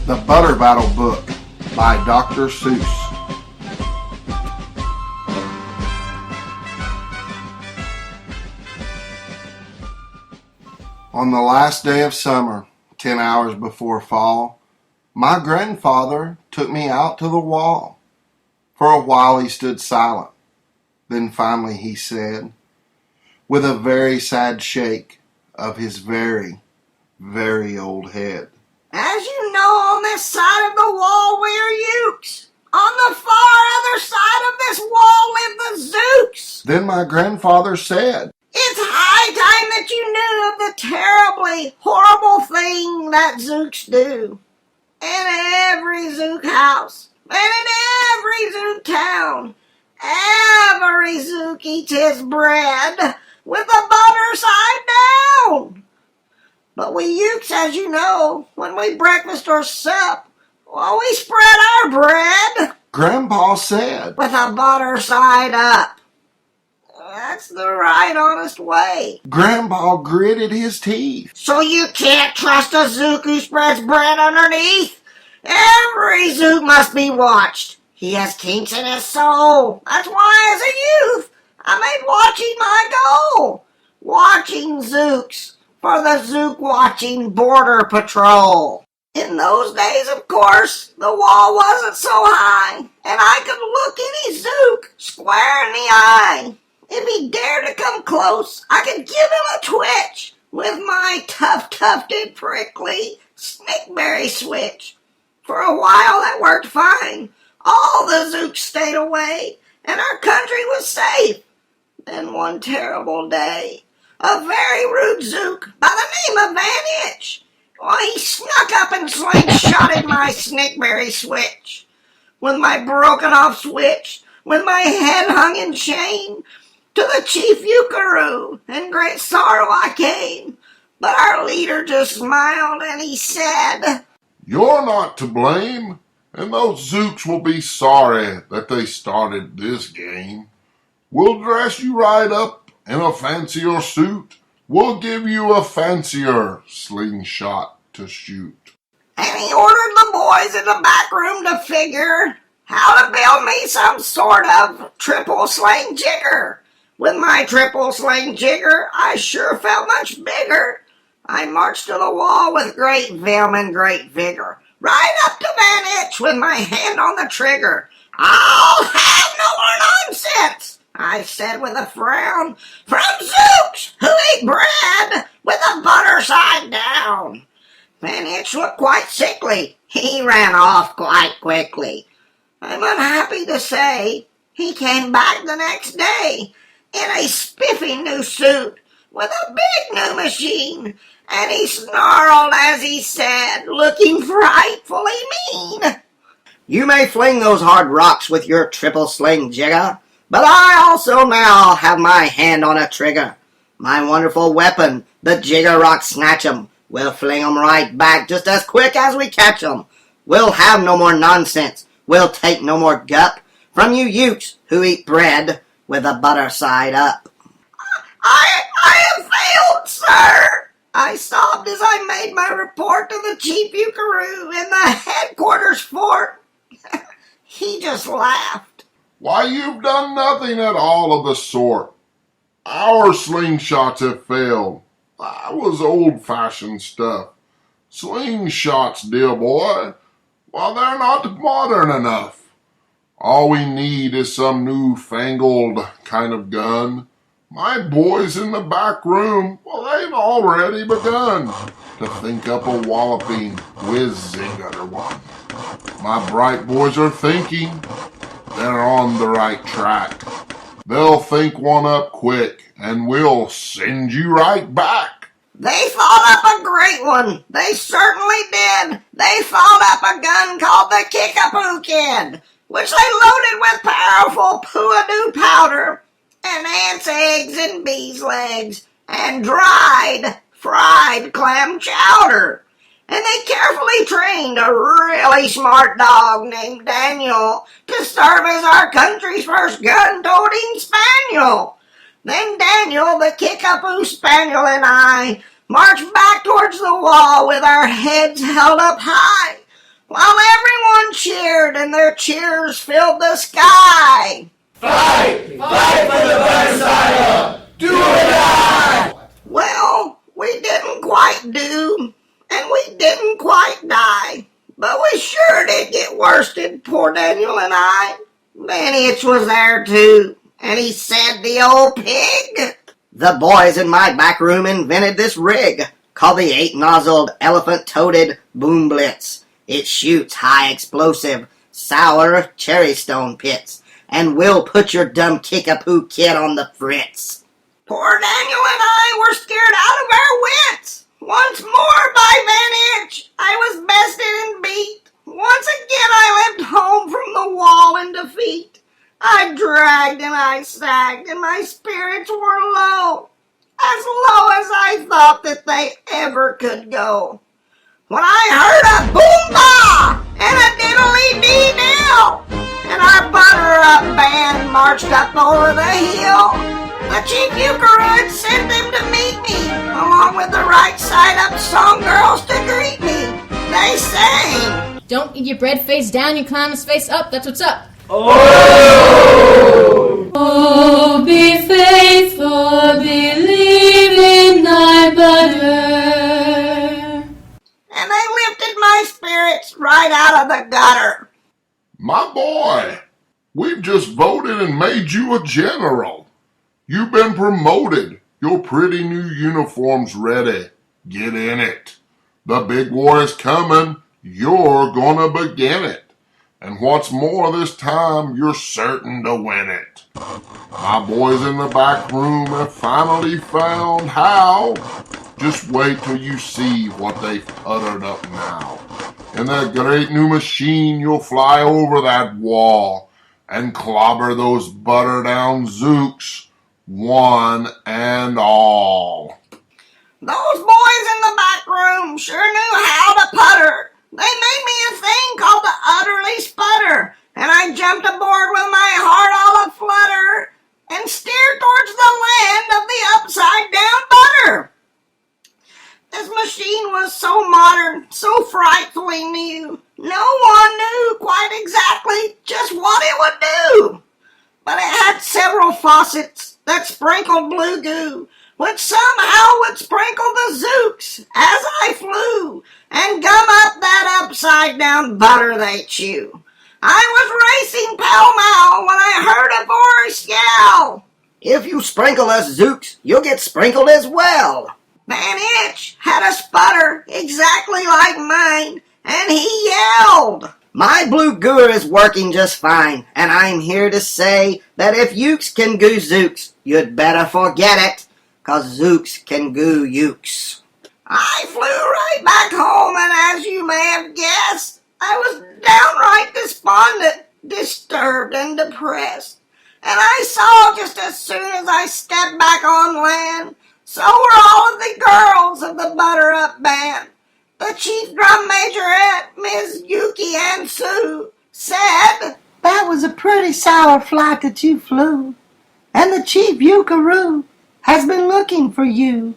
The Butter Battle Book by Dr. Seuss. On the last day of summer, 10 hours before fall, my grandfather took me out to the wall. For a while he stood silent. Then finally he said, with a very sad shake of his very, very old head, "As you know, on this side of the wall we're Ukes. On the far other side of this wall live the Zooks." Then my grandfather said, "It's high time that you knew of the terribly horrible thing that Zooks do. In every Zook house, and in every Zook town, every Zook eats his bread with the butter side down. But we Ukes, as you know, when we breakfast or sup, well, we spread our bread," Grandpa said, "with the butter side up. That's the right honest way." Grandpa gritted his teeth. "So you can't trust a Zook who spreads bread underneath? Every Zook must be watched. He has kinks in his soul. That's why as a youth I made watching my goal. Watching Zooks for the Zook Watching Border Patrol. In those days, of course, the wall wasn't so high, and I could look any Zook square in the eye. If he dared to come close, I could give him a twitch with my tough-tufted, prickly snakeberry switch. For a while that worked fine. All the Zooks stayed away, and our country was safe. Then one terrible day, a very rude Zook by the name of Van Itch, well, he snuck up and slingshotted my snakeberry switch. With my broken-off switch, with my head hung in shame, to the chief Ukaroo, in great sorrow I came. But our leader just smiled and he said, "You're not to blame, and those Zooks will be sorry that they started this game. We'll dress you right up in a fancier suit. We'll give you a fancier slingshot to shoot." And he ordered the boys in the back room to figure how to build me some sort of triple sling jigger. With my triple sling jigger, I sure felt much bigger. I marched to the wall with great vim and great vigor, right up to Van Itch with my hand on the trigger. "I'll have no more nonsense," I said with a frown, "from Zooks who eat bread with the butter side down." Van Itch looked quite sickly. He ran off quite quickly. I'm unhappy to say he came back the next day in a spiffy new suit with a big new machine, and he snarled as he said, looking frightfully mean, "You may fling those hard rocks with your triple sling jigger, but I also now have my hand on a trigger. My wonderful weapon, the jigger rock snatch 'em. We'll fling 'em right back just as quick as we catch 'em. We'll have no more nonsense. We'll take no more gup from you Ukes who eat bread with the butter side up." I have failed, sir," I sobbed as I made my report to the chief Ukaroo in the headquarters fort. He just laughed. "Why, you've done nothing at all of the sort. Our slingshots have failed. That was old-fashioned stuff. Slingshots, dear boy, well, they're not modern enough. All we need is some new-fangled kind of gun. My boys in the back room, well, they've already begun to think up a walloping whiz-zinger one. My bright boys are thinking. They're on the right track. They'll think one up quick, and we'll send you right back." They thought up a great one. They certainly did. They thought up a gun called the Kickapoo Kid, which they loaded with powerful Poo-a-Doo powder and ants' eggs and bees' legs and dried, fried clam chowder. And they carefully trained a really smart dog named Daniel to serve as our country's first gun-toting spaniel. Then Daniel, the Kickapoo Spaniel, and I marched back towards the wall with our heads held up high, while everyone cheered and their cheers filled the sky. Fight! Fight for the better side up! Do or die! Well, we didn't quite do, and we didn't quite die, but we sure did get worsted, poor Daniel and I. Van Itch was there too, and he said, "The old pig." The boys in my back room invented this rig called the 8-nozzled elephant-toted boom blitz. It shoots high explosive, sour cherry stone pits, and will put your dumb kickapoo kid on the fritz. Poor Daniel and I were scared out of our wits. Once more by Van Itch, I was bested and beat. Once again I limped home from the wall in defeat. I dragged and I sagged, and my spirits were low as I thought that they ever could go. When I heard a boom-bah and a diddly-dee-dill, and our butter-up band marched up over the hill, the chief euchre had sent them to meet me, along with the right side-up song girls to greet me. They sang, "Don't eat your bread face down, you clown his face up, that's what's up." Oh, be faithful, believe in thy butter. and they lifted my spirits right out of the gutter. My boy, we've just voted and made you a general. You've been promoted. Your pretty new uniform's ready. Get in it. The big war is coming. You're gonna begin it. And what's more, this time you're certain to win it. My boys in the back room have finally found how. Just wait till you see what they've puttered up now. In that great new machine, you'll fly over that wall and clobber those butter-down zooks, one and all. Those boys in the back room sure knew how to putter. They made me a thing called the utterly sputter, and I jumped aboard with my heart all a-flutter and steered towards the land of the upside-down butter. This machine was so modern, so frightfully new, no one knew quite exactly just what it would do. But it had several faucets that sprinkled blue goo, which somehow would sprinkle the zooks as I flew, and gum up that upside-down butter they chew. I was racing pell-mell when I heard a voice yell, "If you sprinkle us zooks, you'll get sprinkled as well." Van Itch had a sputter exactly like mine, and he yelled, "My blue gooer is working just fine, and I'm here to say that if ukes can goo zooks, you'd better forget it, 'cause zooks can goo ukes." I flew right back home, and as you may have guessed, I was downright despondent, disturbed, and depressed. And I saw just as soon as I stepped back on land, so were all of the girls of the butter-up band. The chief drum majorette, Miss Yuki and Sue, said, "That was a pretty sour flight that you flew, and the chief Eukaroo has been looking for you."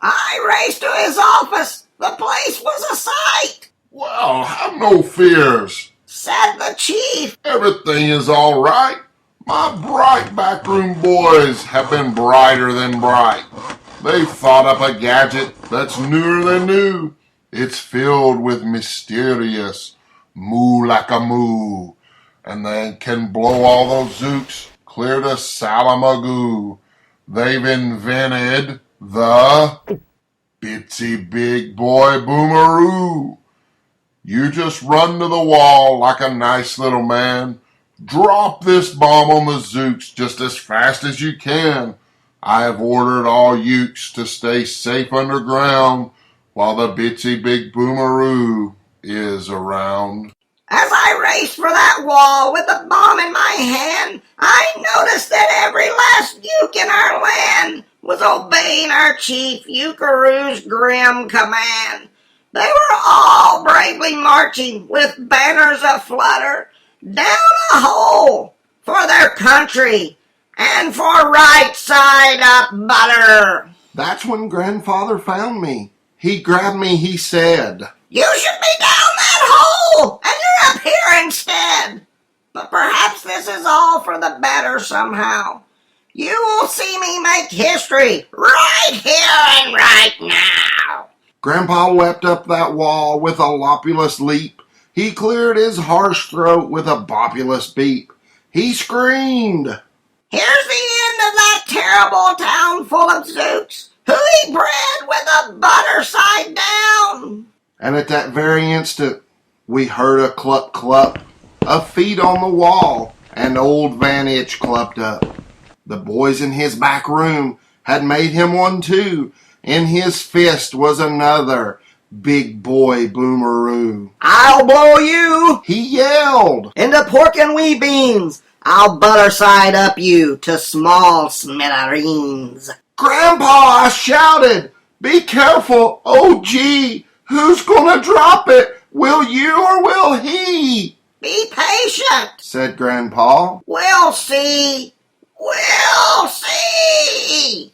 I raced to his office. The place was a sight. Well, have no fears, Said the chief. Everything is all right. My bright backroom boys have been brighter than bright. They've thought up a gadget that's newer than new. It's filled with mysterious moo like a moo, and they can blow all those zooks clear to Salamagoo. They've invented the Bitsy Big Boy Boomeroo. You just run to the wall like a nice little man. Drop this bomb on the zooks just as fast as you can. I have ordered all ukes to stay safe underground while the Bitsy Big Boomeroo is around. As I raced for that wall with the bomb in my hand, I noticed that every last uke in our land was obeying our chief Eukaroo's grim command. They were all bravely marching with banners aflutter down a hole for their country and for right side up butter. That's when Grandfather found me. He grabbed me, he said, "You should be down that hole instead. But perhaps this is all for the better somehow. You will see me make history right here and right now. Grandpa leapt up that wall with a lopulous leap. He cleared his harsh throat with a bopulous beep. He screamed, Here's the end of that terrible town full of zooks who eat bread with the butter side down. and at that very instant we heard a clup clup of feet on the wall, and old Van Itch clupped up. The boys in his back room had made him one too. In his fist was another big boy boomeroo. I'll blow you He yelled, into pork and wee beans. I'll butter side up you to small smithereens. Grandpa, I shouted, be careful, oh gee, who's gonna drop it? Will you or will he? Be patient. Said Grandpa. We'll see. We'll see.